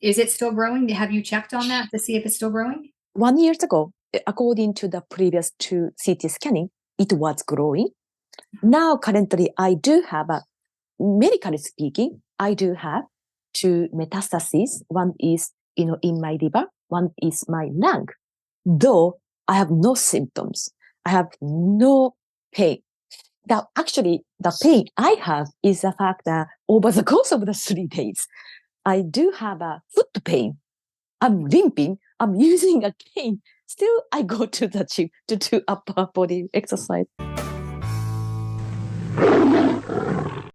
Is it still growing? Have you checked on that to see if it's still growing? 1 year ago, according to the previous 2 CT scanning, it was growing. Now, currently, I do have medically speaking, I do have 2 metastases. One is, in my liver. One is my lung. Though I have no symptoms, I have no pain. Actually, the pain I have is the fact that over the course of the 3 days, I do have a foot pain. I'm limping. I'm using a cane. Still, I go to the gym to do upper body exercise.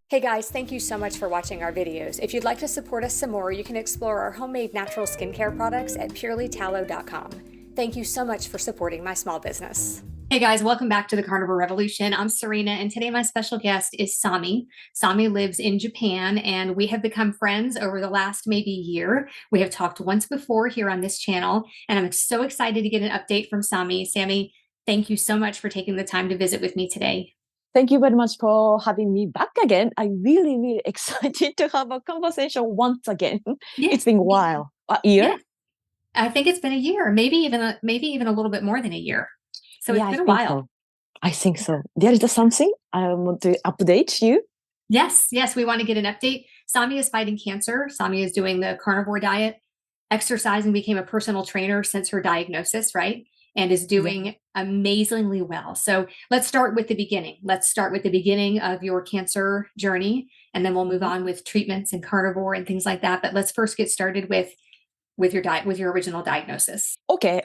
Hey guys, thank you so much for watching our videos. If you'd like to support us some more, you can explore our homemade natural skincare products at purelytallow.com. Thank you so much for supporting my small business. Hey guys, welcome back to the Carnivore Revolution. I'm Serena, and today my special guest is Sami. Sami lives in Japan, and we have become friends over the last maybe year. We have talked once before here on this channel, and I'm so excited to get an update from Sami. Sami, thank you so much for taking the time to visit with me today. Thank you very much for having me back again. I'm really, really excited to have a conversation once again. Yeah. It's been a while. A year? Yeah. I think it's been a year, maybe even a little bit more than a year. So yeah, it's been a while. So. I think so. There is something I want to update you. Yes, we want to get an update. Sami is fighting cancer. Sami is doing the carnivore diet, exercising, became a personal trainer since her diagnosis, right? And is doing amazingly well. So let's start with the beginning. Let's start with the beginning of your cancer journey, and then we'll move on with treatments and carnivore and things like that. But let's first get started with your diet, with your original diagnosis. Okay.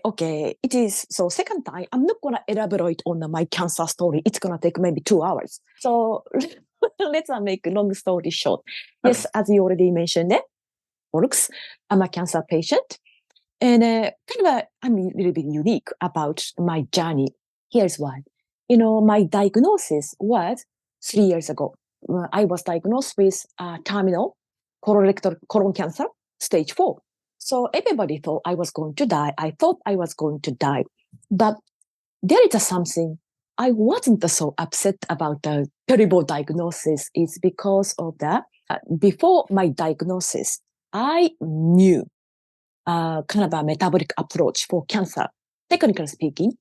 It is, so second time, I'm not going to elaborate on my cancer story. It's going to take maybe 2 hours. So let's make a long story short. Okay. Yes, as you already mentioned, works. I'm a cancer patient. And I'm a little bit unique about my journey. Here's why. My diagnosis was 3 years ago. I was diagnosed with terminal colorectal colon cancer, stage 4. So everybody thought I was going to die. I thought I was going to die. But there is something I wasn't so upset about the terrible diagnosis is because of that. Before my diagnosis, I knew kind of a metabolic approach for cancer. Technically speaking,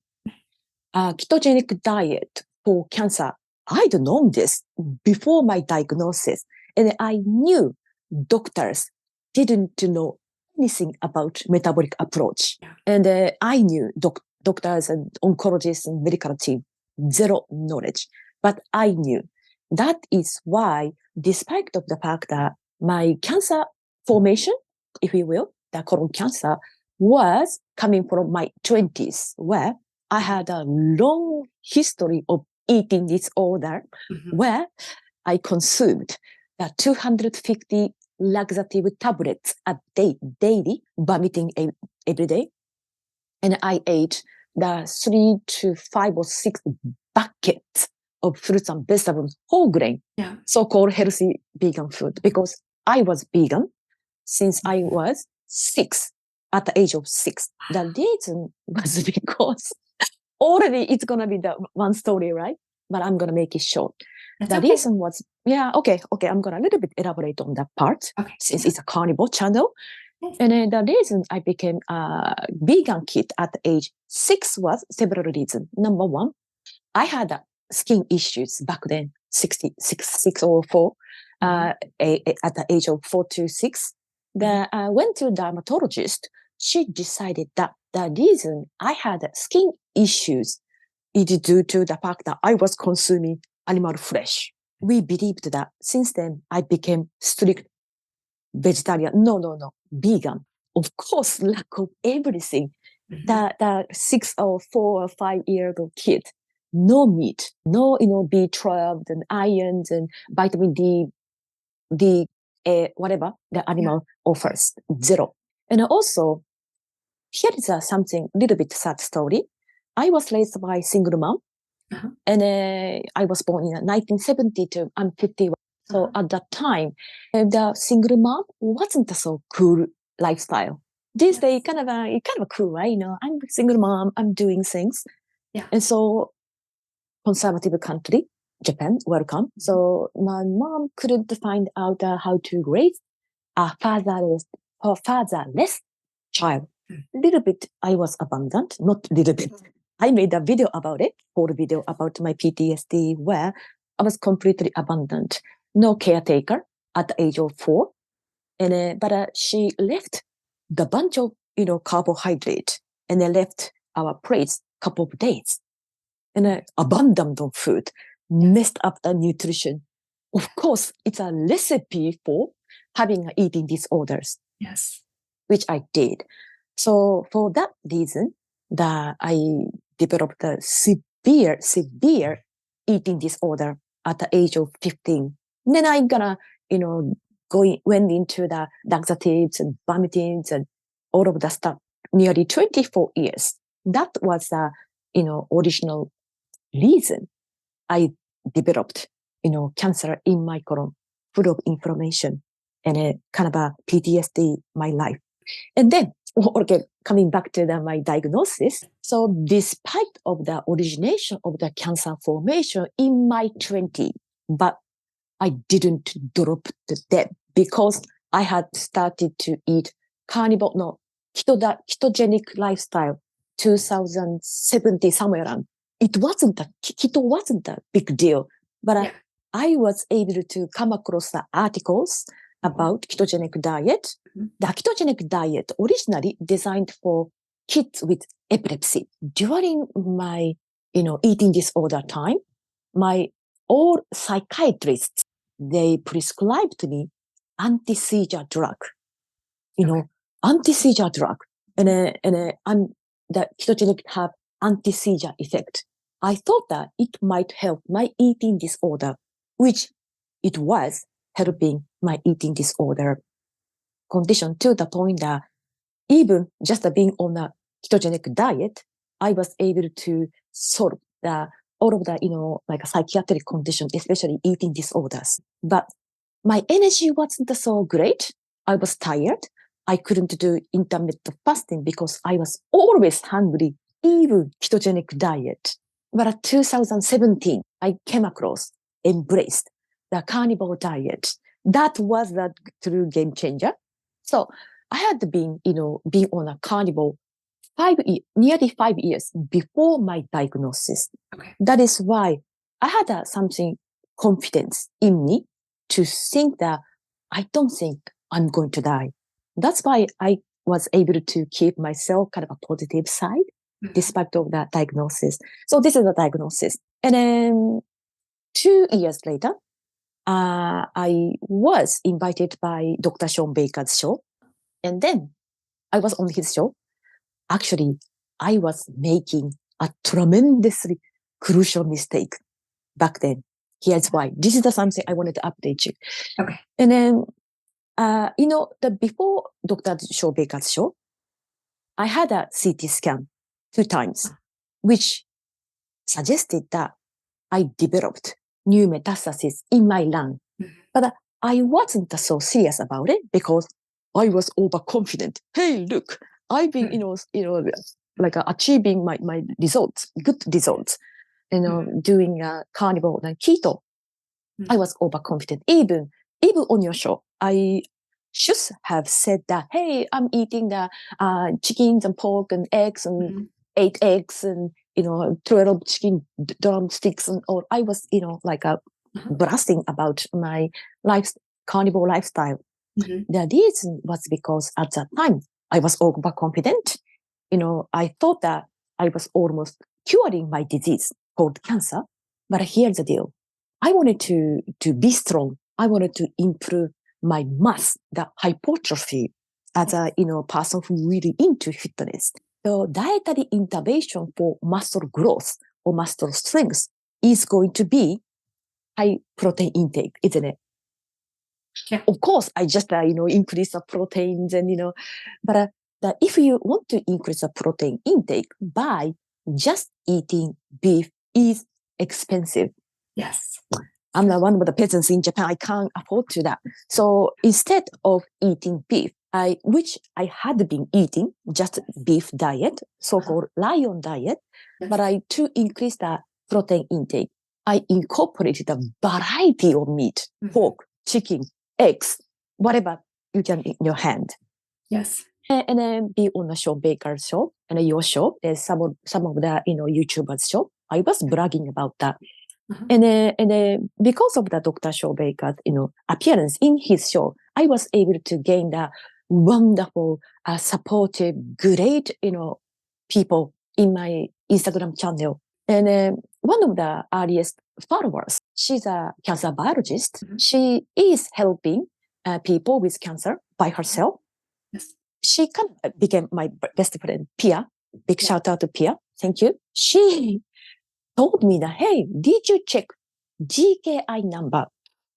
ketogenic diet for cancer. I'd known this before my diagnosis. And I knew doctors didn't know anything about metabolic approach. And I knew doctors and oncologists and medical team, zero knowledge. But I knew that is why, despite of the fact that my cancer formation, if you will, the colon cancer was coming from my 20s, where I had a long history of eating disorder, where I consumed the 250 laxative tablets a day, daily, vomiting every day. And I ate the 3 to 5 or 6 buckets of fruits and vegetables, whole grain, so-called healthy vegan food, because I was vegan since I was 6, at the age of 6. The reason was because already it's going to be the one story, right? But I'm going to make it short. The reason was, okay. I'm going to a little bit elaborate on that part, since it's a carnivore channel. Yes. And the reason I became a vegan kid at the age 6 was several reasons. Number one, I had skin issues back then, 6 or 4, at the age of 4 to 6. I went to a dermatologist. She decided that the reason I had skin issues is due to the fact that I was consuming animal flesh. We believed that. Since then, I became strict vegetarian. No, vegan. Of course, lack of everything. The 6 or 4 or 5 year old kid, no meat, no B12 and ions and vitamin D, whatever the animal offers, zero. And also, here is something a little bit sad story. I was raised by a single mom, and I was born in 1972. I'm 51. So at that time, the single mom wasn't a so cool lifestyle. These days, kind of cool, right? I'm a single mom. I'm doing things, and so conservative country, Japan, welcome. So my mom couldn't find out how to raise a fatherless her fatherless child. Little bit, I was abandoned, not little bit. I made a video about it, whole video about my PTSD, where I was completely abandoned. No caretaker at the age of 4. But she left the bunch of, carbohydrate, and left our plates couple of days. And abandoned on food, messed up the nutrition. Of course, it's a recipe for having eating disorders. Yes. Which I did. So for that reason, that I developed a severe eating disorder at the age of 15. And then I'm gonna, went into the laxatives and vomitings and all of the stuff. Nearly 24 years. That was the, original reason I developed, cancer in my colon, full of inflammation and a kind of a PTSD my life. And then, okay, coming back to my diagnosis. So despite of the origination of the cancer formation in my 20s, but I didn't drop the dead because I had started to eat ketogenic lifestyle, 2017, somewhere around. Keto wasn't a big deal, but I was able to come across the articles about ketogenic diet. The ketogenic diet originally designed for kids with epilepsy. During my, eating disorder time, all psychiatrists, they prescribed me anti-seizure drug, anti-seizure drug. And the ketogenic have anti-seizure effect. I thought that it might help my eating disorder, which it was helping my eating disorder condition to the point that even just being on a ketogenic diet, I was able to solve all of the, like a psychiatric condition, especially eating disorders. But my energy wasn't so great. I was tired. I couldn't do intermittent fasting because I was always hungry, even ketogenic diet. But in 2017, I came across, embraced the carnivore diet. That was the true game changer. So I had been, being on a carnivore nearly 5 years before my diagnosis. Okay. That is why I had something confidence in me to think that I don't think I'm going to die. That's why I was able to keep myself kind of a positive side despite of that diagnosis. So this is the diagnosis. And then 2 years later, I was invited by Dr. Sean Baker's show. And then I was on his show. Actually, I was making a tremendously crucial mistake back then. Here's why. This is something I wanted to update you. Okay. And then, before Dr. Sean Baker's show, I had a CT scan 2 times, which suggested that I developed new metastasis in my lung. But I wasn't so serious about it because I was overconfident. Hey, look, I've been, achieving my results, good results, doing carnivore and keto. I was overconfident. Even on your show, I should have said that, hey, I'm eating the chickens and pork and eggs and 8 eggs and, 12 chicken drumsticks and all. I was, blasting about my carnivore lifestyle. The reason was because at that time, I was overconfident. I thought that I was almost curing my disease called cancer. But here's the deal. I wanted to be strong. I wanted to improve my mass, the hypertrophy, as a person who really into fitness. So dietary intervention for muscle growth or muscle strength is going to be high protein intake, isn't it? Yeah. Of course, I just increase the proteins and but if you want to increase the protein intake by just eating beef is expensive. Yes. I'm one of the peasants in Japan. I can't afford to that. So instead of eating beef, which I had been eating just beef diet, so-called lion diet, but to increase the protein intake, I incorporated a variety of meat, pork, chicken, eggs, whatever you can in your hand. Yes. And then be on the Sean Baker's show and your show. There's some of the YouTubers show. I was bragging about that. Uh-huh. And then because of the Dr. Shaw Baker's appearance in his show, I was able to gain the wonderful, supportive, great people in my Instagram channel. And one of the earliest followers, she's a cancer biologist. Mhm. She is helping people with cancer by herself. Yes. She kind of became my best friend, Pia. Big Yeah. shout out to Pia. Thank you. She told me that, hey, did you check GKI number?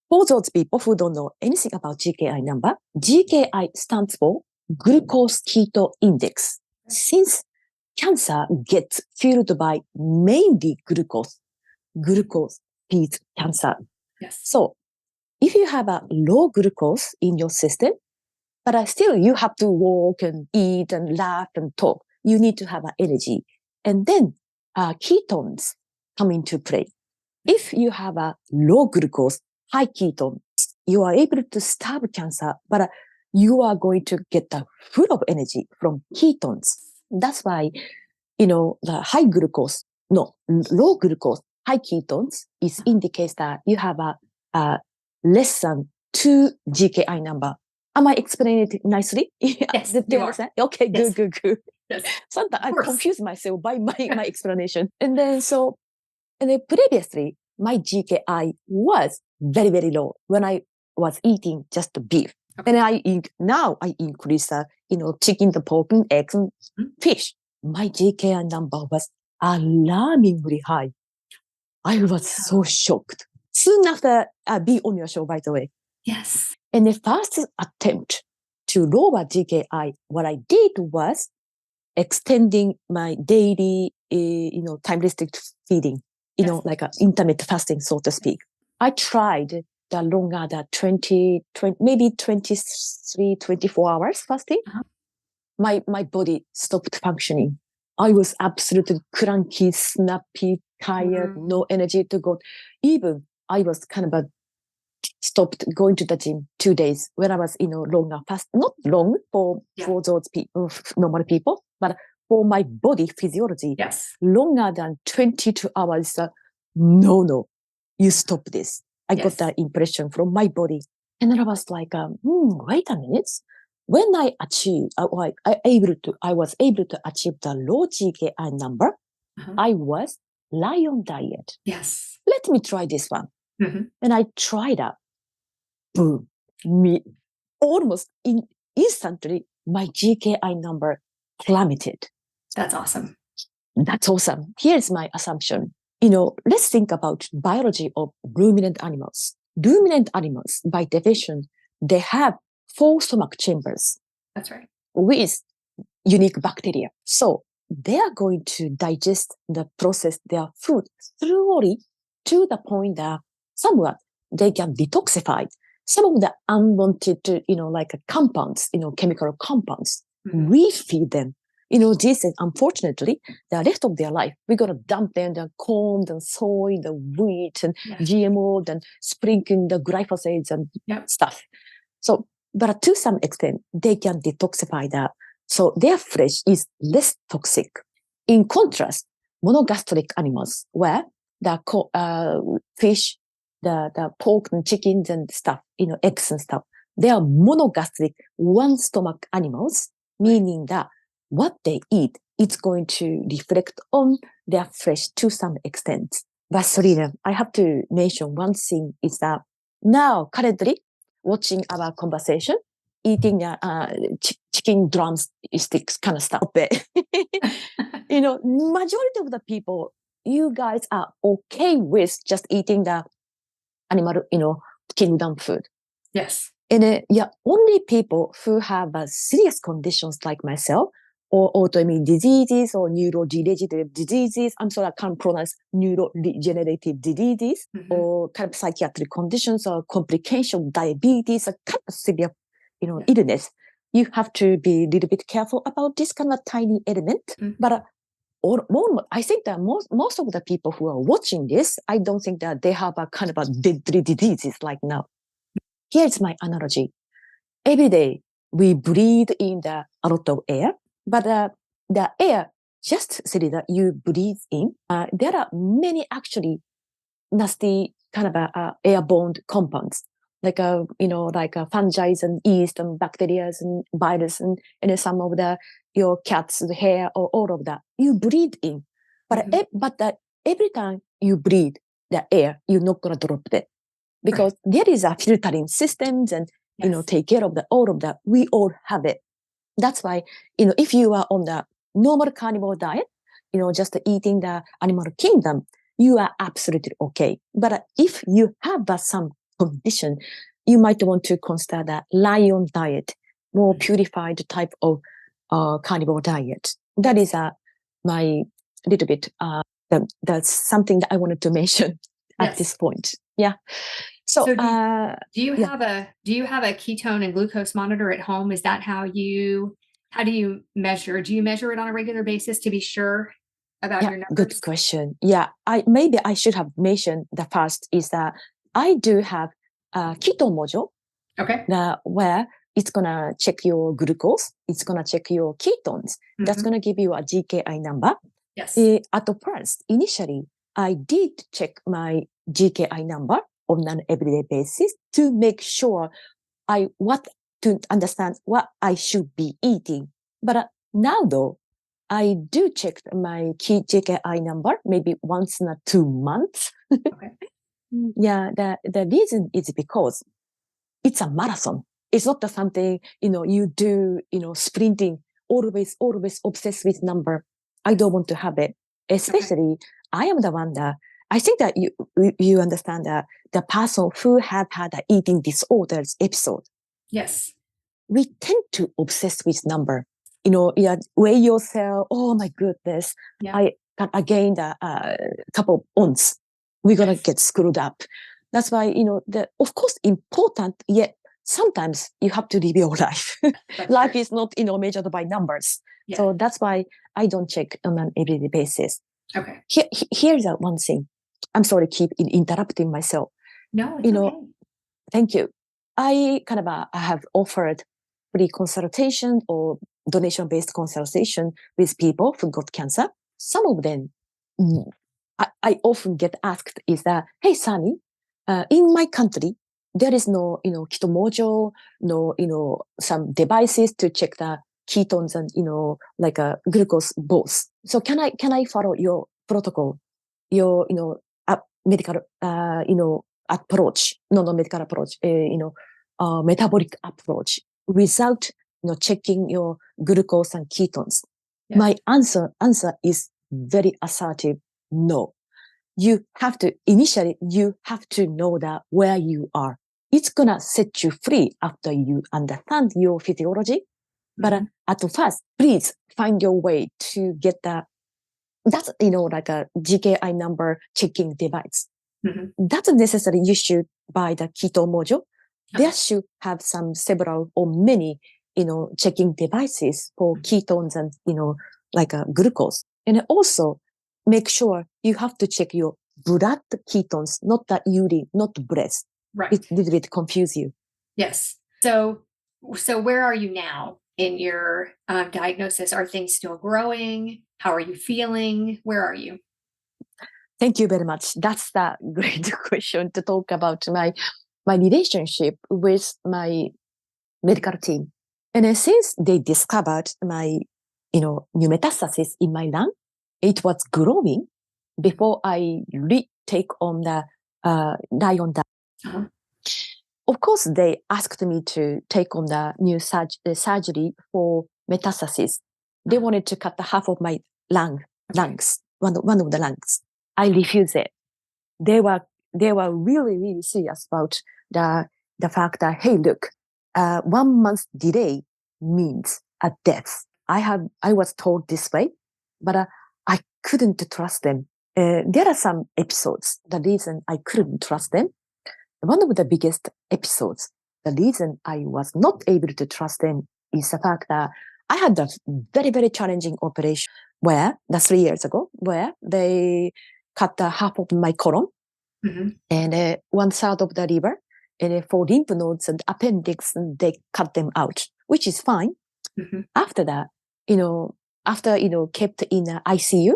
For those people who don't know anything about GKI number, GKI stands for glucose keto index. Since cancer gets fueled by mainly glucose feeds cancer. Yes. So if you have a low glucose in your system, but still you have to walk and eat and laugh and talk, you need to have energy. And then ketones come into play. If you have a low glucose, high ketone, you are able to starve cancer, but you are going to get the full of energy from ketones. That's why, the low glucose, high ketones indicates that you have a less than 2 GKI number. Am I explaining it nicely? Yes, Do you you are. understand? Okay, Yes. good. Yes. Sometimes I course. confuse myself by my explanation. And then previously, my GKI was very, very low when I was eating just beef. Okay. And now I increase chicken, the pork, and eggs, and fish. My GKI number was alarmingly high. I was so shocked. Soon after be on your show, by the way. Yes. And the first attempt to lower GKI, what I did was extending my daily, time restricted feeding, like an intermittent fasting, so to speak. I tried the longer, the 20, maybe 23, 24 hours fasting. Uh-huh. My body stopped functioning. I was absolutely cranky, snappy, tired, no energy to go. Even I was kind of stopped going to the gym 2 days when I was, longer fast. Not long for those people, normal people, but for my body physiology, Yes. longer than 22 hours. No, you stop this. I got that impression from my body. And then I was like, wait a minute. When I achieved, I was able to achieve the low GKI number, I was lion diet. Yes. Let me try this one. Mm-hmm. And I tried that. Boom. Almost instantly, my GKI number plummeted. That's awesome. That's awesome. Here's my assumption. Let's think about biology of ruminant animals. Ruminant animals, by definition, they have 4 stomach chambers. That's right. With unique bacteria. So they are going to digest process their food slowly to the point that somewhat they can detoxify some of the unwanted, like compounds, chemical compounds. Mm-hmm. We feed them. This is unfortunately the rest of their life. We're going to dump them the corn, the soy, the wheat, and GMO, and sprinkling the glyphosates and stuff. So, but to some extent, they can detoxify that. So their flesh is less toxic. In contrast, monogastric animals, where the fish, the pork and chickens and stuff, eggs and stuff, they are monogastric, one stomach animals, meaning that what they eat, it's going to reflect on their flesh to some extent. But Serena, I have to mention one thing is that now currently watching our conversation, eating chicken drumsticks kind of stuff. Majority of the people, you guys are okay with just eating the animal, kingdom food. Yes. And only people who have serious conditions like myself, or autoimmune diseases or neurodegenerative diseases. I'm sorry, I can't pronounce neurodegenerative diseases, or kind of psychiatric conditions or complication, diabetes, or kind of severe, illness. You have to be a little bit careful about this kind of tiny element. But I think that most of the people who are watching this, I don't think that they have a kind of a deadly diseases like now. Here's my analogy. Every day, we breathe in a lot of air, but the air, just say that you breathe in, there are many actually nasty kind of airborne compounds, like fungi and yeast and bacteria and virus and some of your cat's hair or all of that. You breathe in, but every time you breathe the air, you're not gonna drop it because there is a filtering systems and take care of all of that. We all have it. That's why if you are on the normal carnivore diet, just eating the animal kingdom, you are absolutely okay. But if you have some condition, you might want to consider the lion diet, more purified type of carnivore diet. That is my little bit. That's something that I wanted to mention at this point. Yeah. So do you have a ketone and glucose monitor at home? Is that how do you measure? Do you measure it on a regular basis to be sure about your numbers? Good question. Yeah, maybe I should have mentioned the first is that I do have a keto module. Okay. Where it's gonna check your glucose, it's gonna check your ketones. That's gonna give you a GKI number. Yes. At the first, initially, I did check my GKI number on an everyday basis to make sure to understand what I should be eating. But now though, I do check my GKI number maybe once in 2 months. Okay. Yeah, the reason is because it's a marathon. It's not something, you do, sprinting, always obsessed with number. I don't want to have it. Especially, I am the one that, I think that you understand that the person who have had an eating disorders episode. Yes. We tend to obsess with number. Weigh yourself. Oh my goodness. Yeah. I gained a couple of ounces. We're going to get screwed up. That's why, of course, important, yet sometimes you have to live your life. Life is not, measured by numbers. Yeah. So that's why I don't check on an everyday basis. Okay. Here's one thing. I'm sorry, keep interrupting myself. No, it's okay. Thank you. I have offered free consultation or donation-based consultation with people who got cancer. Some of them, I often get asked is that, hey, Sami, in my country, there is no, keto module, no, some devices to check the ketones and, like glucose both. So can I follow your protocol, your, medical, approach, non-medical approach, metabolic approach without, checking your glucose and ketones? Yeah. My answer is very assertive. No. You have to know that where you are. It's gonna set you free after you understand your physiology. But at first, please find your way to get that's, like a GKI number checking device. That's necessary. You should buy the keto module. There should have several or many, checking devices for ketones and, like glucose. And also make sure you have to check your blood ketones, not the urine, not breath. Right. It a little bit confuse you. Yes. So where are you now in your diagnosis? Are things still growing? How are you feeling? Where are you? Thank you very much. That's the great question to talk about my relationship with my medical team. And since they discovered my, new metastasis in my lung, it was growing before I take on the lion diet. Of course, they asked me to take on the new surgery for metastasis. They wanted to cut the half of my lungs, one of the lungs. I refused it. They were really, really serious about the fact that, hey, look, 1 month delay means a death. I was told this way, but I couldn't trust them. There are some episodes. The reason I couldn't trust them, one of the biggest episodes, the reason I was not able to trust them is the fact that I had a very, very challenging operation that's 3 years ago, where they cut half of my colon and 1/3 of the liver, and for lymph nodes and appendix, they cut them out. which is fine. After that, kept in the ICU,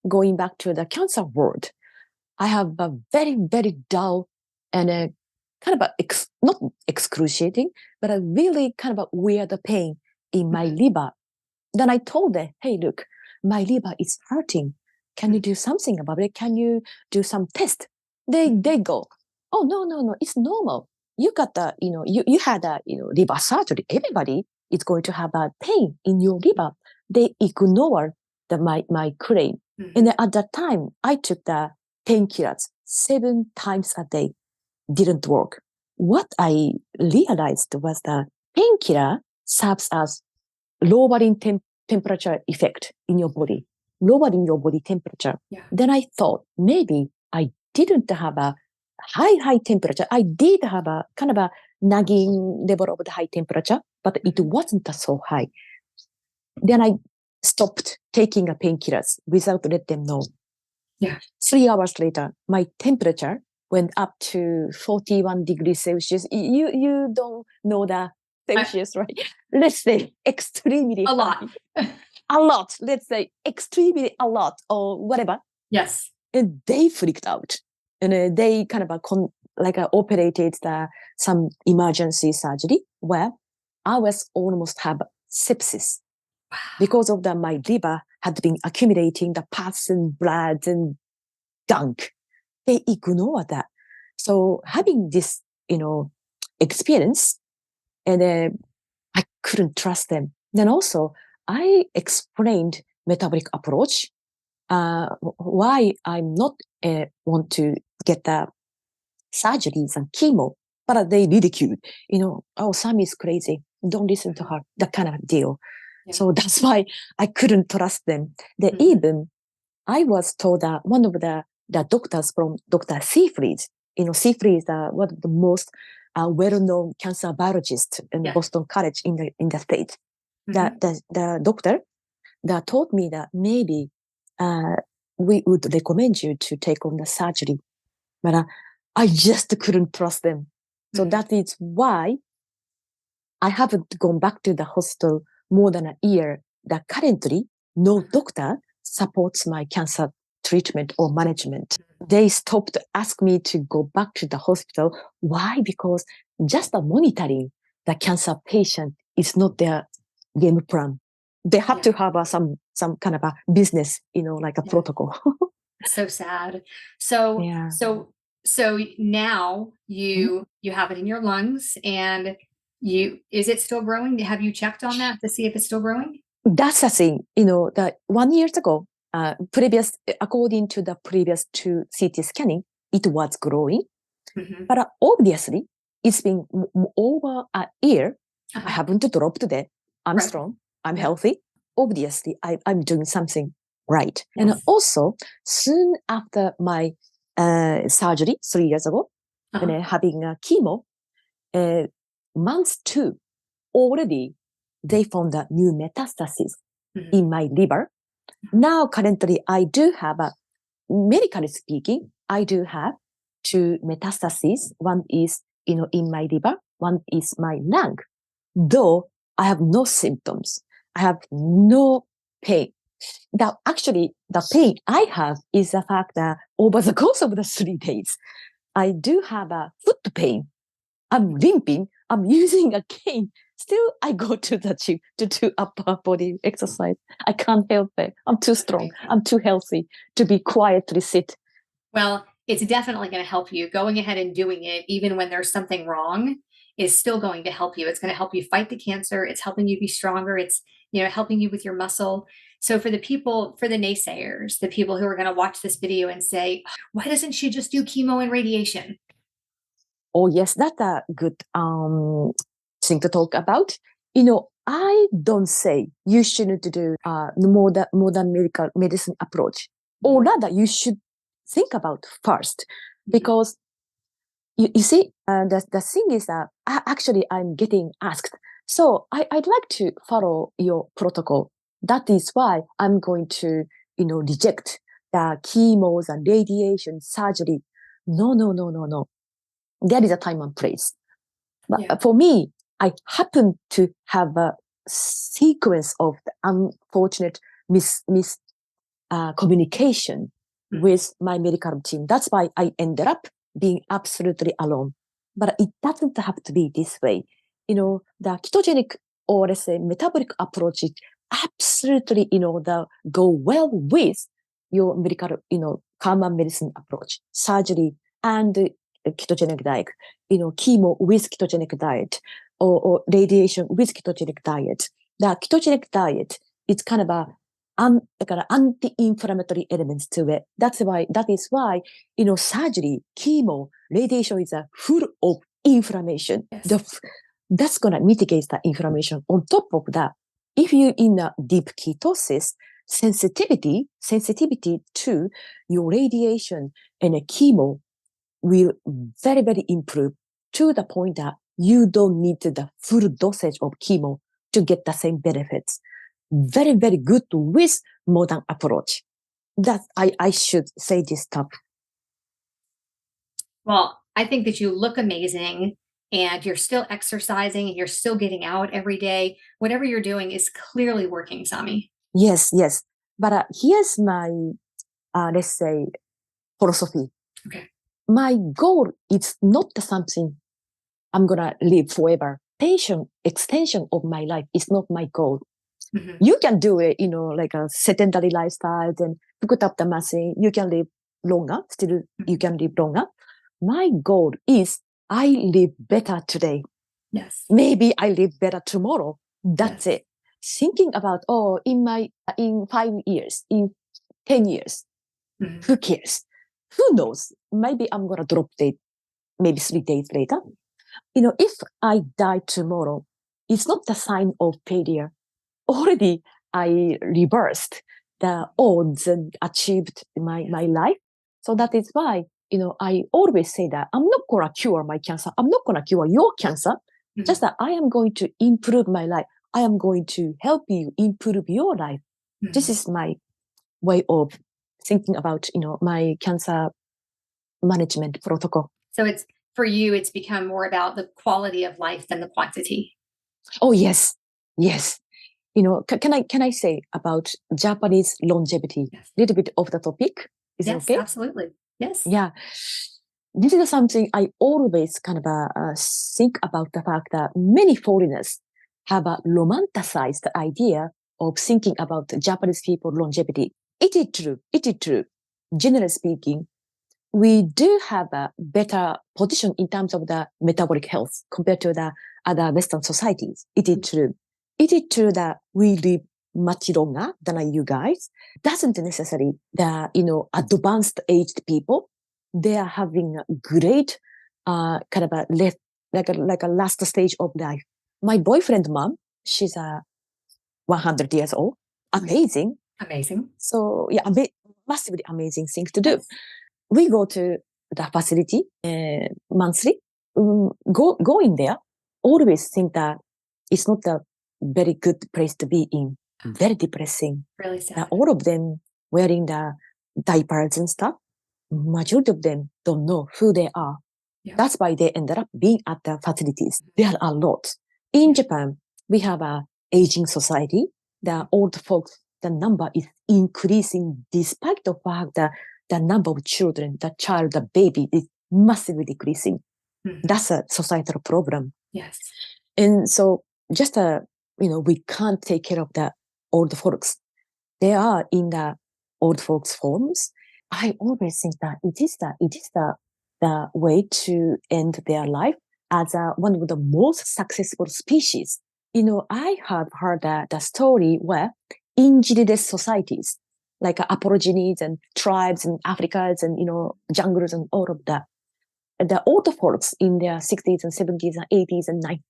going back to the cancer ward, I have a very, very dull and a kind of not excruciating, but a really kind of a weird pain in my liver. Then I told them, hey, look, my liver is hurting. Can you do something about it? Can you do some test? They go, oh, no, it's normal. You got you had a, liver surgery. Everybody is going to have a pain in your liver. They ignore my claim. And at that time, I took the painkillers 7 times a day. Didn't work. What I realized was that painkiller serves as lowering temperature effect in your body, lowering your body temperature. Yeah. Then I thought maybe I didn't have a high temperature. I did have a kind of a nagging level of the high temperature, but it wasn't so high. Then I stopped taking a painkillers without letting them know. Yeah. 3 hours later, my temperature went up to 41 degrees Celsius. You don't know the Celsius, right? Let's say extremely A high. lot. A lot. Let's say extremely a lot or whatever. Yes. And they freaked out. And they kind of operated some emergency surgery where I was almost have sepsis. Wow. Because of my liver had been accumulating the pus and blood and gunk. They ignore that. So having this, experience, and I couldn't trust them. Then also, I explained metabolic approach, why I'm not want to get the surgeries and chemo, but they ridiculed, oh, Sam is crazy. Don't listen to her, that kind of deal. Yeah. So that's why I couldn't trust them. Even I was told that one of the doctors from Dr. Seafried, Seafried is one of the most well-known cancer biologists in Boston College in the States. The doctor that told me that maybe we would recommend you to take on the surgery. But I just couldn't trust them. So that is why I haven't gone back to the hospital more than a year. That currently no doctor supports my cancer treatment or management. They stopped asking me to go back to the hospital. Why? Because just monitoring the cancer patient is not their game plan. They have to have some kind of a business, like a protocol. So sad. So now you have it in your lungs, and is it still growing? Have you checked on that to see if it's still growing? That's the thing, that 1 year ago, according to the previous 2 CT scanning, it was growing. But obviously, it's been over a year. I haven't dropped dead. I'm strong. I'm healthy. Obviously, I'm doing something right. Yes. And also, soon after my surgery 3 years ago, when having a chemo, month 2, already they found a new metastasis in my liver. Now, currently, I do have medically speaking, I do have 2 metastases. One is, in my liver. One is my lung. Though I have no symptoms. I have no pain. Actually, the pain I have is the fact that over the course of the 3 days, I do have a foot pain. I'm limping. I'm using a cane. Still, I go to the gym to do upper body exercise. I can't help it. I'm too strong. I'm too healthy to be quietly sit. Well, it's definitely going to help you. Going ahead and doing it, even when there's something wrong, is still going to help you. It's going to help you fight the cancer. It's helping you be stronger. It's, helping you with your muscle. So for the naysayers, the people who are going to watch this video and say, why doesn't she just do chemo and radiation? Oh, yes, that's a good thing to talk about. I don't say you shouldn't do modern medicine approach, or rather you should think about first, because you see, the thing is that I'm getting asked, so I'd like to follow your protocol. That is why I'm going to, reject the chemos and radiation surgery. No. There is a time and place. But for me, I happen to have a sequence of the unfortunate communication with my medical team. That's why I ended up being absolutely alone. But it doesn't have to be this way. The ketogenic or let's say metabolic approach is absolutely, go well with your medical, common medicine approach, surgery and ketogenic diet, chemo with ketogenic diet or radiation with ketogenic diet. The ketogenic diet is kind of a anti-inflammatory elements to it. That is why, surgery, chemo, radiation is full of inflammation. Yes. That's going to mitigate the inflammation. On top of that, if you're in a deep ketosis, sensitivity to your radiation and a chemo will very, very improve to the point that you don't need the full dosage of chemo to get the same benefits. Very, very good with modern approach. That I should say this stuff. Well, I think that you look amazing and you're still exercising and you're still getting out every day. Whatever you're doing is clearly working, Sami. Yes. But here's my, let's say, philosophy. Okay. My goal is not something I'm going to live forever. Extension of my life is not my goal. Mm-hmm. You can do it, like a sedentary lifestyle, then put up the machine. You can live longer. Still, you can live longer. My goal is I live better today. Yes. Maybe I live better tomorrow. That's it. Thinking about, in 5 years, in 10 years, who cares? Who knows? Maybe I'm going to drop dead maybe 3 days later. If I die tomorrow, it's not the sign of failure. Already I reversed the odds and achieved my life. So that is why, I always say that I'm not going to cure my cancer. I'm not going to cure your cancer. Mm-hmm. Just that I am going to improve my life. I am going to help you improve your life. Mm-hmm. This is my way of thinking about, my cancer management protocol. So for you, it's become more about the quality of life than the quantity. Oh, yes. Can I say about Japanese longevity? Yes. Little bit off the topic. Is it okay? Yes, absolutely. Yes. Yeah. This is something I always kind of think about the fact that many foreigners have a romanticized idea of thinking about Japanese people longevity. It is true. Generally speaking, we do have a better position in terms of the metabolic health compared to the other Western societies. It is true. It is true that we live much longer than you guys. Doesn't necessarily the, advanced aged people, they are having a great, kind of like a last stage of life. My boyfriend's mom, she's 100 years old. Amazing. So yeah, massively amazing thing to do. Yes. We go to the facility monthly. Go in there. Always think that it's not a very good place to be in. Very depressing. Really sad. All of them wearing the diapers and stuff. Majority of them don't know who they are. Yeah. That's why they ended up being at the facilities. There are a lot. In Japan, we have a aging society. The old folks, the number is increasing despite the fact that the number of children, the baby is massively decreasing. Mm-hmm. That's a societal problem. Yes. And so just, we can't take care of the old folks. They are in the old folks homes. I always think that it is the way to end their life as one of the most successful species. I have heard the story where indigenous societies, like aborigines and tribes and Africans and, jungles and all of that, the old folks in their 60s and 70s and 80s and 90s,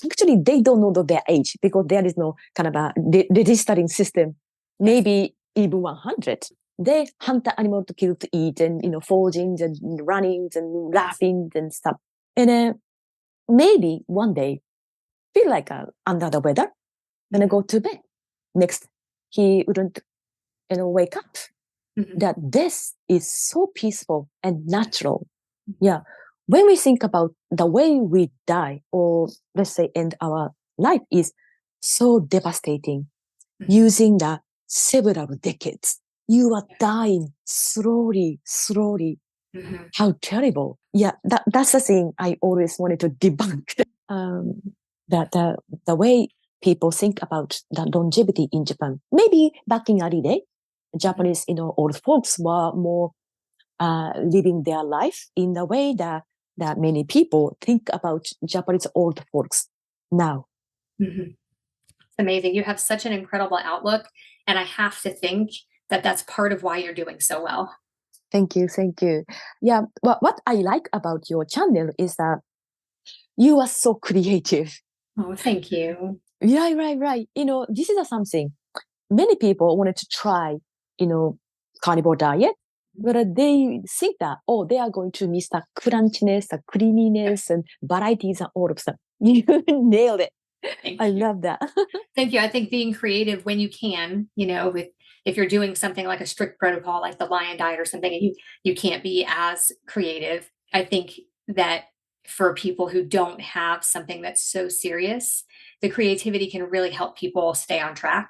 actually, they don't know their age because there is no kind of a registering system. Maybe even 100. They hunt the animal to kill to eat and, foraging and running and laughing and stuff. And maybe one day feel like under the weather and go to bed. Next, he wouldn't, wake up. Mm-hmm. That death is so peaceful and natural. Yeah. when we think about the way we die, or let's say end our life, is so devastating. Using the several decades, you are dying slowly. How terrible. Yeah, that's the thing I always wanted to debunk. That the way people think about the longevity in Japan. Maybe back in early day, Japanese, old folks were more living their life in the way that many people think about Japanese old folks now. It's amazing. You have such an incredible outlook, and I have to think that that's part of why you're doing so well. Thank you. Yeah, what I like about your channel is that you are so creative. Oh, thank you. Right. This is something many people wanted to try, carnivore diet, but they think that, they are going to miss the crunchiness, the creaminess, and varieties and all of stuff. You nailed it. Thank I you. love that. Thank you. I think being creative when you can, if you're doing something like a strict protocol, like the lion diet or something, and you can't be as creative. I think that for people who don't have something that's so serious, the creativity can really help people stay on track.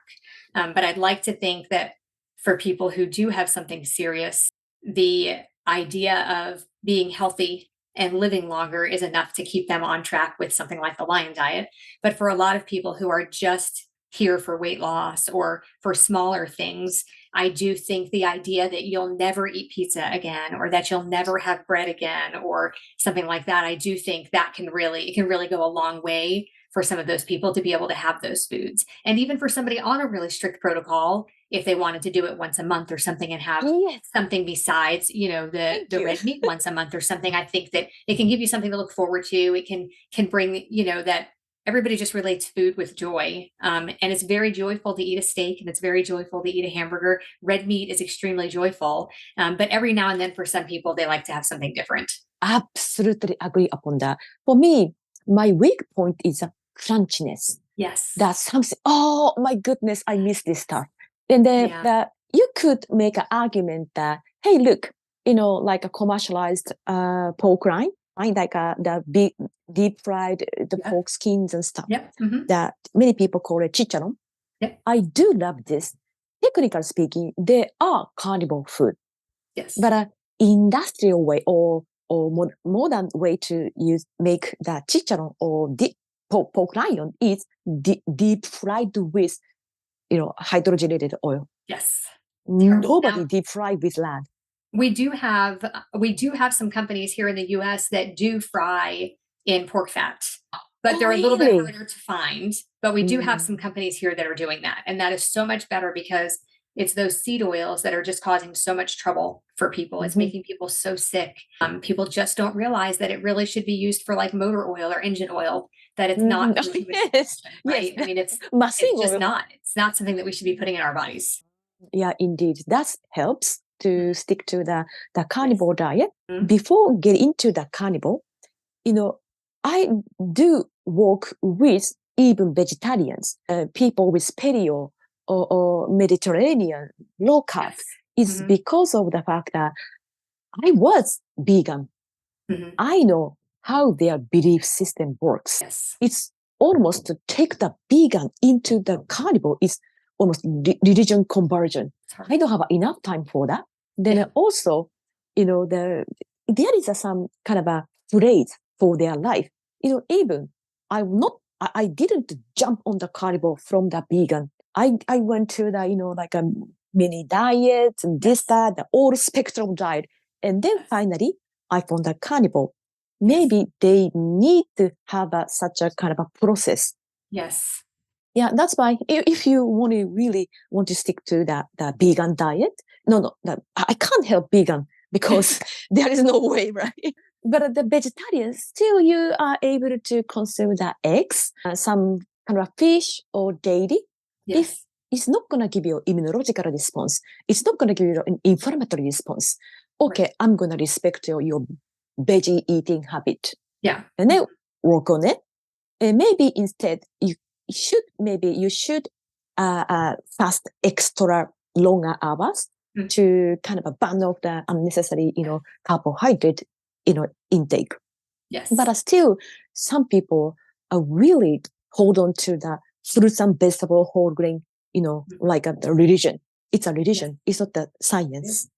But I'd like to think that for people who do have something serious, the idea of being healthy and living longer is enough to keep them on track with something like the lion diet. But for a lot of people who are just here for weight loss or for smaller things, I do think the idea that you'll never eat pizza again, or that you'll never have bread again, or something like that, I do think that can really go a long way for some of those people to be able to have those foods. And even for somebody on a really strict protocol, if they wanted to do it once a month or something and have something besides, the red meat once a month or something, I think that it can give you something to look forward to. It can bring, that everybody just relates food with joy. And it's very joyful to eat a steak, and it's very joyful to eat a hamburger. Red meat is extremely joyful. But every now and then for some people, they like to have something different. Absolutely agree upon that. For me, my weak point is crunchiness. Yes. That's something, oh my goodness, I miss this stuff. And then you could make an argument that, hey, look, like a commercialized pork rind, right? Like the big deep fried the pork skins and stuff that many people call it chicharron. I do love this. Technically speaking, they are carnivore food. Yes. But an industrial way or modern way to make the chicharron or pork rind is deep fried with hydrogenated oil. Yes. Nobody deep fried with lard. We do have some companies here in the US that do fry in pork fat, but they're a little bit harder to find. But we do have some companies here that are doing that. And that is so much better because it's those seed oils that are just causing so much trouble for people. It's making people so sick. People just don't realize that it really should be used for like motor oil or engine oil, that it's not. Right. I mean, it's just not. It's not something that we should be putting in our bodies. Yeah, indeed. That helps to stick to the carnivore diet. Before getting into the carnivore, I do work with even vegetarians, people with paleo or Mediterranean low carb. Is because of the fact that I was vegan. I know how their belief system works. It's almost to take the vegan into the carnivore is almost religion conversion. I don't have enough time for that. Then also, there is some kind of a phrase for their life. Even I didn't jump on the carnivore from the vegan. I went to the, like a mini diet and this, that, the all spectrum diet. And then finally, I found the carnivore. Maybe they need to have such a kind of a process. Yes. Yeah, that's why if you really want to stick to the vegan diet, I can't help vegan because there is no way, right? But the vegetarians, still you are able to consume the eggs, some kind of fish or dairy. If it's not going to give you an immunological response, it's not going to give you an inflammatory response. Okay, I'm going to respect your veggie eating habit. Yeah. And then work on it. And maybe instead you should fast extra longer hours to kind of burn off the unnecessary, carbohydrate, intake. Yes. But still, some people are really hold on to the fruits and vegetable whole grain, like the religion. It's a religion. It's not the science.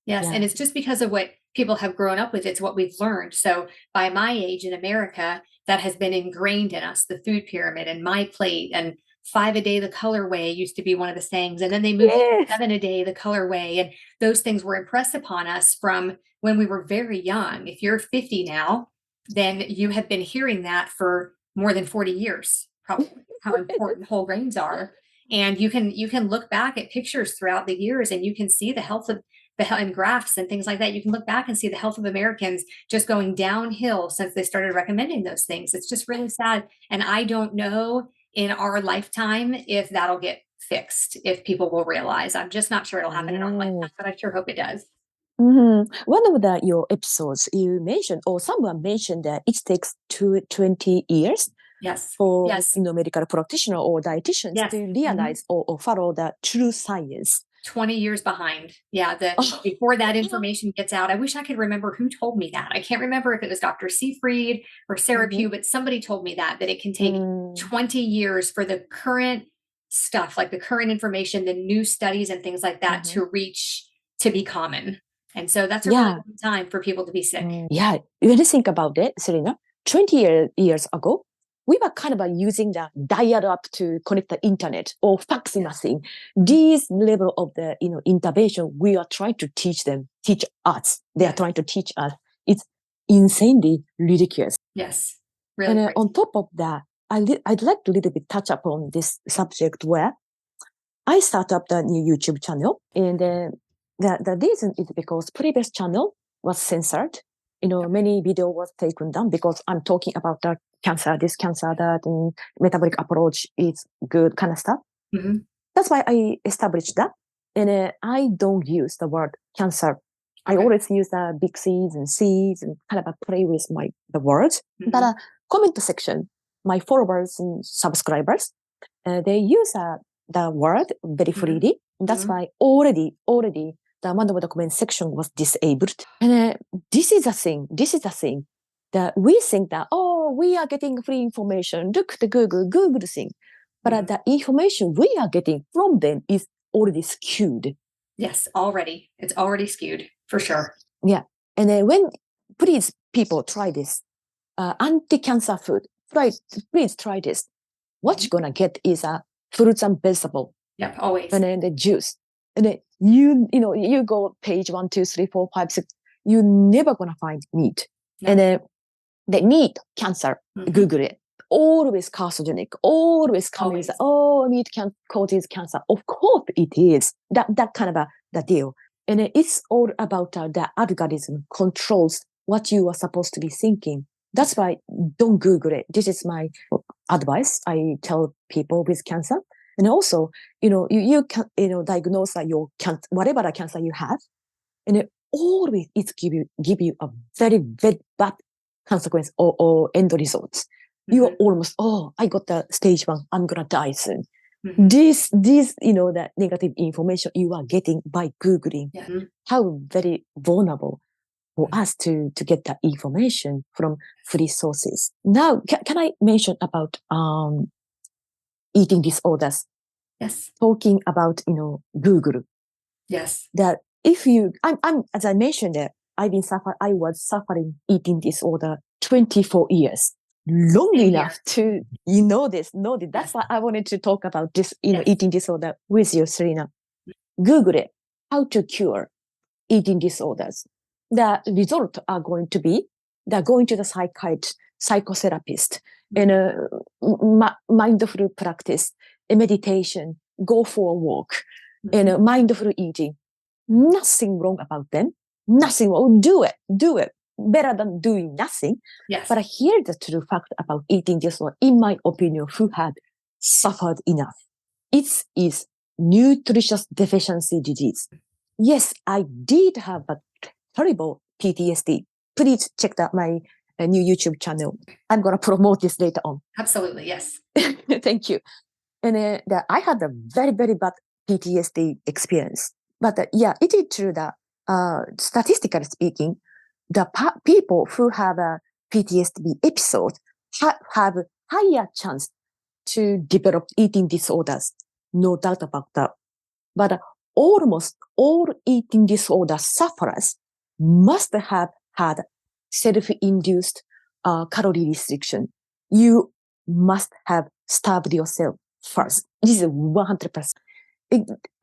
Yes. Yeah. And it's just because of what people have grown up with. It's what we've learned. So by my age in America, that has been ingrained in us, the food pyramid and my plate and 5 a day, the colorway used to be one of the sayings. And then they moved to 7 a day, the colorway. And those things were impressed upon us from when we were very young. If you're 50 now, then you have been hearing that for more than 40 years, probably how important whole grains are. And you can look back at pictures throughout the years and you can see the health of and graphs and things like that. You can look back and see the health of Americans just going downhill since they started recommending those things. It's just really sad. And I don't know in our lifetime if that'll get fixed, if people will realize. I'm just not sure it'll happen in our lifetime, but I sure hope it does. One of your episodes you mentioned, or someone mentioned that it takes 20 years for medical practitioner or dietitians to realize or follow the true science. 20 years behind. Yeah. Before that information gets out, I wish I could remember who told me that. I can't remember if it was Dr. Seafried or Sarah Pugh, but somebody told me that it can take 20 years for the current stuff, like the current information, the new studies and things like that to be common. And so that's a really long time for people to be sick. Yeah. When you think about it, Serena, 20 years ago, we were kind of using the dial-up to connect the internet or fax machine. This level of the intervention, we are trying to teach us. They are trying to teach us. It's insanely ridiculous. Yes. Really. And on top of that, I'd like to little bit touch upon this subject where I start up the new YouTube channel. And the reason is because previous channel was censored. Many video was taken down because I'm talking about the cancer, this cancer, that, and metabolic approach is good kind of stuff. That's why I established that. And I don't use the word cancer. I always use the big C's and C's and kind of play with the words. But comment section, my followers and subscribers, they use the word very freely. That's why already the one of the comment section was disabled. And this is a thing that we think that, we are getting free information. Look the Google thing. But the information we are getting from them is already skewed. Yes, already. It's already skewed for sure. Yeah. And then please people try this anti-cancer food. Please try this. What you're going to get is a fruits and vegetable. Yep, always. And then the juice. And then you go page 1, 2, 3, 4, 5, 6. You're never gonna find meat. No. And then the meat cancer. Google it. Always carcinogenic. Always comes. Meat can causes cancer. Of course it is. That kind of the deal. And it's all about the algorithm controls what you are supposed to be thinking. That's why don't Google it. This is my advice. I tell people with cancer. And also, you can, diagnose your whatever the cancer you have, and it always give you a very, very bad consequence or end results. You are almost, I got the stage 1, I'm gonna die soon. This, the negative information you are getting by Googling, how very vulnerable for us to get that information from free sources. Now, can I mention about eating disorders? Yes. Talking about, Google. Yes. That if I'm as I mentioned that I was suffering eating disorder 24 years. Long enough to, know this. That's why I wanted to talk about this, eating disorder with you, Serena. Google it. How to cure eating disorders. The results are going to be, they're going to the psychotherapist, and mindful practice, meditation, go for a walk, and mindful eating. Nothing wrong about them. Nothing wrong. Do it. Better than doing nothing. Yes. But here's the true fact about eating disorder, in my opinion, who had suffered enough. It is nutritious deficiency disease. Yes, I did have a terrible PTSD. Please check out my new YouTube channel. I'm going to promote this later on. Absolutely, yes. Thank you. And I had a very, very bad PTSD experience. But it is true that statistically speaking, the people who have PTSD episode have higher chance to develop eating disorders. No doubt about that. But almost all eating disorder sufferers must have had self-induced calorie restriction. You must have starved yourself first. This is 100%.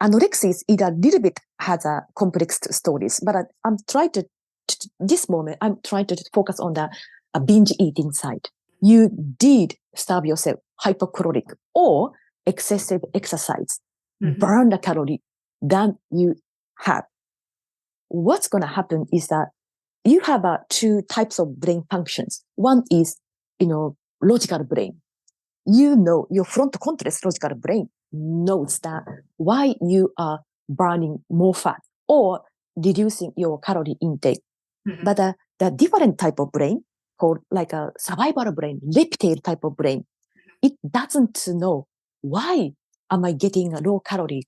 Anorexia is a little bit has a complex stories, but I'm trying to this moment, I'm trying to focus on the binge eating side. You did starve yourself, hypocaloric or excessive exercise, burn the calorie than you have. What's going to happen is that you have two types of brain functions. One is, logical brain. Your front contrast logical brain knows that why you are burning more fat or reducing your calorie intake. But the different type of brain called like a survival brain, reptile type of brain, it doesn't know why am I getting a low calorie?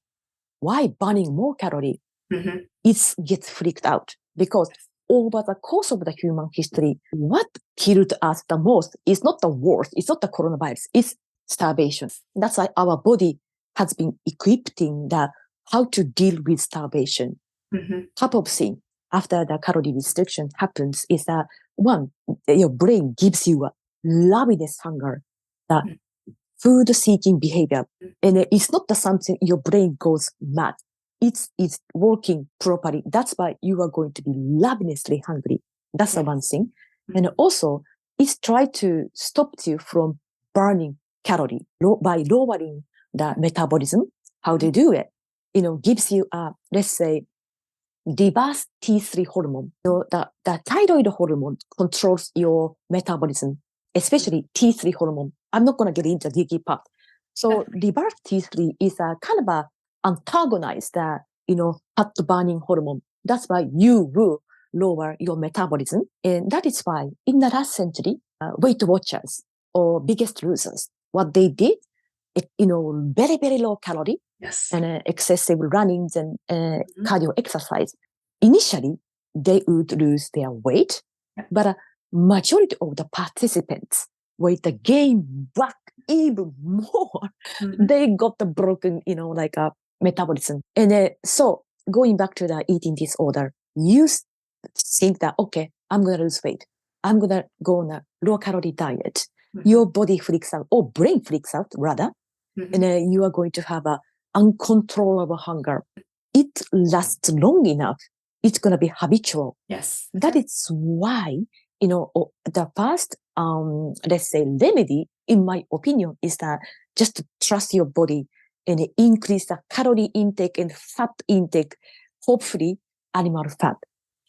Why burning more calorie? It gets freaked out because over the course of the human history, what killed us the most is not the wars, it's not the coronavirus, it's starvation. That's why our body has been equipping how to deal with starvation. Couple of things after the calorie restriction happens is that one, your brain gives you a ravenous hunger, the food-seeking behavior, and it's not something your brain goes mad. It's working properly. That's why you are going to be ravenously hungry. That's the one thing. And also, it's try to stop you from burning calorie by lowering the metabolism. How they do it? Gives you let's say, reverse T3 hormone. The thyroid hormone controls your metabolism, especially T3 hormone. I'm not going to get into the geeky part. So reverse T3 is a kind of a antagonize the, fat burning hormone. That's why you will lower your metabolism. And that is why in the last century, Weight Watchers or Biggest Losers, what they did, very, very low calorie and excessive runnings and cardio exercise. Initially, they would lose their weight, but a majority of the participants weight gain back even more. They got the broken, like a metabolism. And so going back to the eating disorder, you think that, okay, I'm going to lose weight. I'm going to go on a low calorie diet. Your body freaks out, or brain freaks out rather. And you are going to have a uncontrollable hunger. It lasts long enough. It's going to be habitual. Yes. That is why, the first, let's say, remedy, in my opinion, is that just to trust your body and increase the calorie intake and fat intake, hopefully animal fat.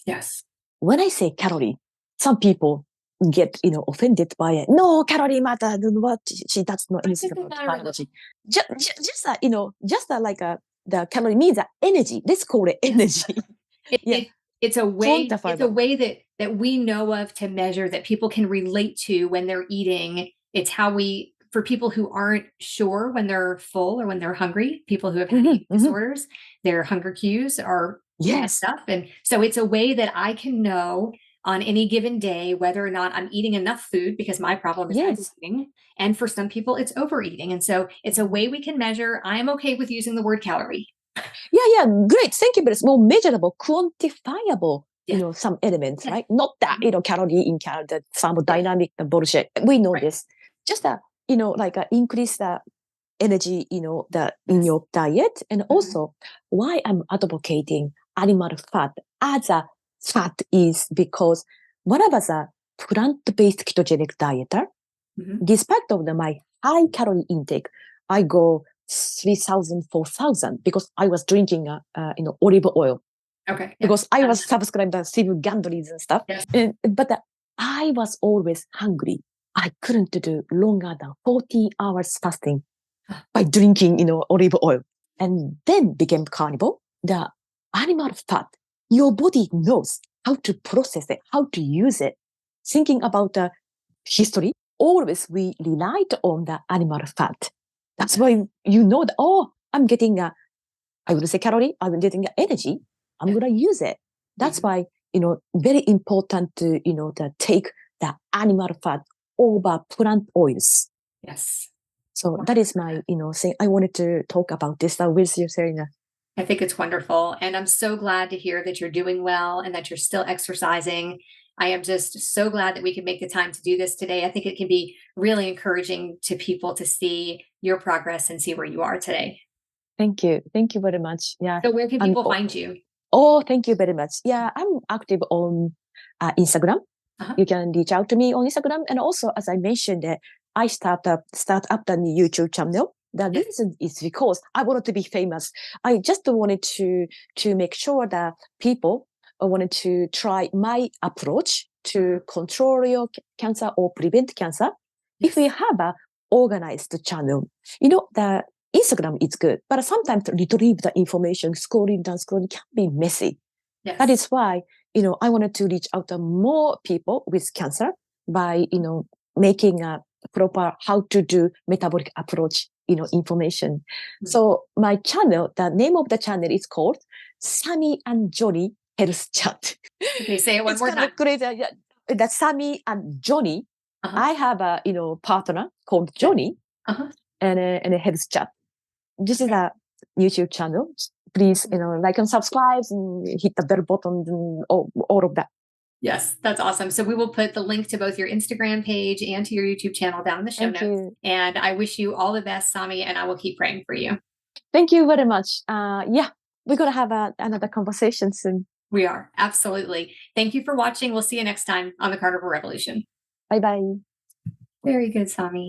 Yes. When I say calorie, some people get, offended by it. No, calorie matter. What that's not anything about biology. Just like the calorie means that energy. Let's call it energy. It's a way. It's a way that we know of to measure that people can relate to when they're eating. It's how for people who aren't sure when they're full or when they're hungry, people who have had eating disorders, their hunger cues are messed up, and so it's a way that I can know on any given day whether or not I'm eating enough food, because my problem is undereating, and for some people it's overeating, and so it's a way we can measure. I'm okay with using the word calorie. Yeah, great. Thank you, but it's more measurable, quantifiable, some elements, right? Not that, calorie in calorie, the thermodynamic bullshit. We know this. Just increase the energy, in your diet. And also why I'm advocating animal fat as a fat is because when I was a plant-based ketogenic dieter, despite of my high calorie intake, I go 3,000, 4,000 because I was drinking, olive oil. Okay. Because I was subscribed to Steve Gandry's and stuff. Yes. But I was always hungry. I couldn't do longer than 40 hours fasting by drinking, olive oil. And then became carnivore. The animal fat, your body knows how to process it, how to use it. Thinking about the history, always we relied on the animal fat. That's why that, I'm getting I would say calorie, I'm getting energy, I'm going to use it. That's why, very important to, to take the animal fat over plant oils. Yes. So that is my, thing. I wanted to talk about this with you, Serena. I think it's wonderful. And I'm so glad to hear that you're doing well and that you're still exercising. I am just so glad that we could make the time to do this today. I think it can be really encouraging to people to see your progress and see where you are today. Thank you. Thank you very much. Yeah. So where can people find you? Oh, thank you very much. Yeah, I'm active on Instagram. You can reach out to me on Instagram. And also, as I mentioned, I start up the YouTube channel. The reason is because I wanted to be famous. I just wanted to make sure that people wanted to try my approach to control your cancer or prevent cancer. If we have a organized channel, the Instagram is good, but sometimes retrieve the information, scrolling down, can be messy. Yes. That is why, I wanted to reach out to more people with cancer by, making a proper how to do metabolic approach, information. So my channel, the name of the channel is called Sammy and Johnny Health Chat. Okay, say it one more time. Crazy. Yeah. That's Sammy and Johnny. I have a, partner called Johnny and a health chat. This is a YouTube channel. Please, like and subscribe and hit the bell button and all of that. Yes, that's awesome. So we will put the link to both your Instagram page and to your YouTube channel down in the show notes. And I wish you all the best, Sami, and I will keep praying for you. Thank you very much. Yeah, we're going to have another conversation soon. We are. Absolutely. Thank you for watching. We'll see you next time on the Carnivore Revolution. Bye-bye. Very good, Sami.